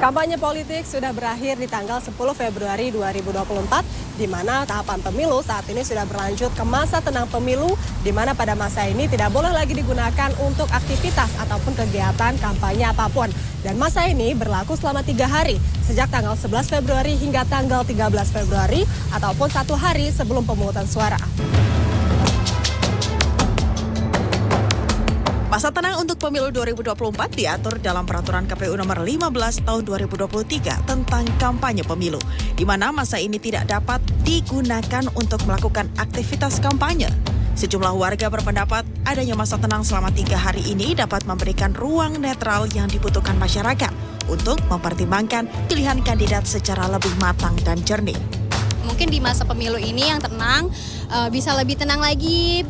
Kampanye politik sudah berakhir di tanggal 10 Februari 2024, di mana tahapan pemilu saat ini sudah berlanjut ke masa tenang pemilu, di mana pada masa ini tidak boleh lagi digunakan untuk aktivitas ataupun kegiatan kampanye apapun. Dan masa ini berlaku selama 3 hari, sejak tanggal 11 Februari hingga tanggal 13 Februari, ataupun 1 hari sebelum pemungutan suara. Masa tenang untuk pemilu 2024 diatur dalam Peraturan KPU Nomor 15 Tahun 2023 tentang kampanye pemilu, di mana masa ini tidak dapat digunakan untuk melakukan aktivitas kampanye. Sejumlah warga berpendapat adanya masa tenang selama 3 hari ini dapat memberikan ruang netral yang dibutuhkan masyarakat untuk mempertimbangkan pilihan kandidat secara lebih matang dan jernih. Mungkin di masa pemilu ini yang tenang, bisa lebih tenang lagi,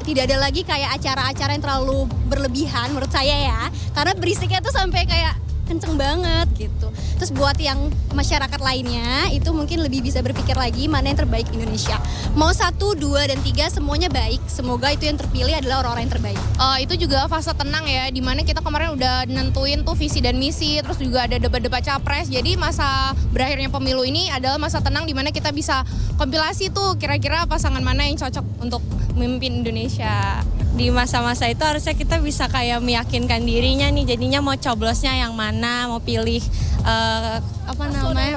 tidak ada lagi kayak acara-acara yang terlalu berlebihan menurut saya ya. Karena berisiknya tuh sampai kayak kenceng banget gitu. Terus buat yang masyarakat lainnya itu mungkin lebih bisa berpikir lagi mana yang terbaik Indonesia. Mau 1, 2, dan 3 semuanya baik. Semoga itu yang terpilih adalah orang-orang yang terbaik. Itu juga fase tenang ya, dimana kita kemarin udah nentuin tuh visi dan misi, terus juga ada debat-debat capres. Jadi masa berakhirnya pemilu ini adalah masa tenang dimana kita bisa kompilasi tuh kira-kira pasangan mana yang cocok untuk memimpin Indonesia. Di masa-masa itu harusnya kita bisa kayak meyakinkan dirinya nih, jadinya mau coblosnya yang mana, mau pilih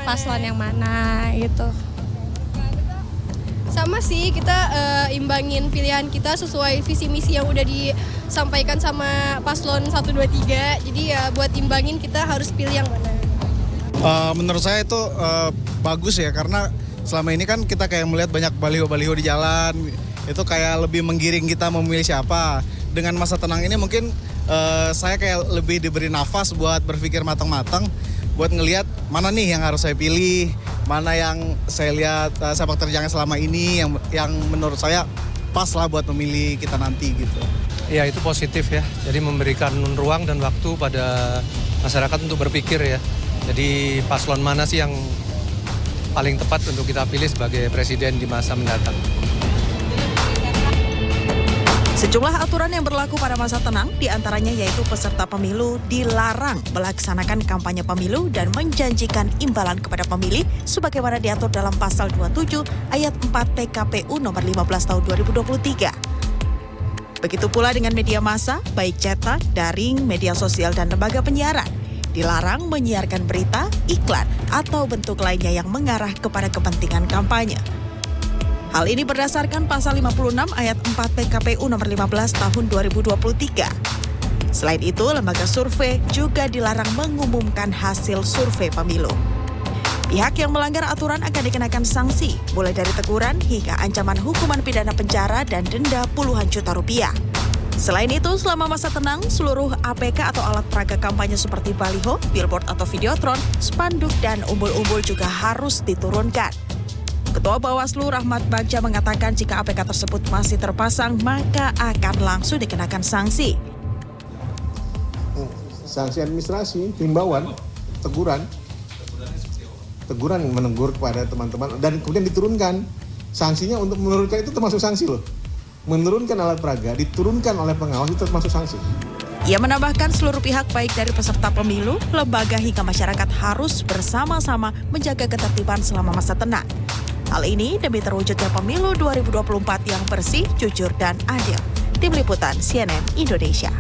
paslon yang mana gitu. Sama sih, kita imbangin pilihan kita sesuai visi misi yang udah disampaikan sama paslon 1, 2, 3. Jadi ya buat imbangin kita harus pilih yang mana. Menurut saya itu bagus ya, karena selama ini kan kita kayak melihat banyak baliho-baliho di jalan. Itu kayak lebih menggiring kita memilih siapa. Dengan masa tenang ini mungkin saya kayak lebih diberi nafas buat berpikir matang-matang, buat ngelihat mana nih yang harus saya pilih, mana yang saya lihat sepak terjangnya selama ini yang menurut saya pas lah buat memilih kita nanti gitu. Ya itu positif ya, jadi memberikan ruang dan waktu pada masyarakat untuk berpikir ya. Jadi paslon mana sih yang paling tepat untuk kita pilih sebagai presiden di masa mendatang. Sejumlah aturan yang berlaku pada masa tenang, diantaranya yaitu peserta pemilu dilarang melaksanakan kampanye pemilu dan menjanjikan imbalan kepada pemilih sebagaimana diatur dalam pasal 27 ayat 4 PKPU nomor 15 tahun 2023. Begitu pula dengan media massa, baik cetak, daring, media sosial, dan lembaga penyiaran. Dilarang menyiarkan berita, iklan, atau bentuk lainnya yang mengarah kepada kepentingan kampanye. Hal ini berdasarkan pasal 56 ayat 4 PKPU nomor 15 tahun 2023. Selain itu, lembaga survei juga dilarang mengumumkan hasil survei pemilu. Pihak yang melanggar aturan akan dikenakan sanksi, mulai dari teguran hingga ancaman hukuman pidana penjara dan denda puluhan juta rupiah. Selain itu, selama masa tenang, seluruh APK atau alat peraga kampanye seperti baliho, billboard atau videotron, spanduk, dan umbul-umbul juga harus diturunkan. Ketua Bawaslu Rahmat Bagja mengatakan jika APK tersebut masih terpasang, maka akan langsung dikenakan sanksi. Sanksi administrasi, himbauan, teguran menegur kepada teman-teman dan kemudian diturunkan. Sanksinya untuk menurunkan itu termasuk sanksi loh. Menurunkan alat peraga, diturunkan oleh pengawas itu termasuk sanksi. Ia menambahkan seluruh pihak baik dari peserta pemilu, lembaga hingga masyarakat harus bersama-sama menjaga ketertiban selama masa tenang. Hal ini demi terwujudnya pemilu 2024 yang bersih, jujur, dan adil. Tim Liputan CNN Indonesia.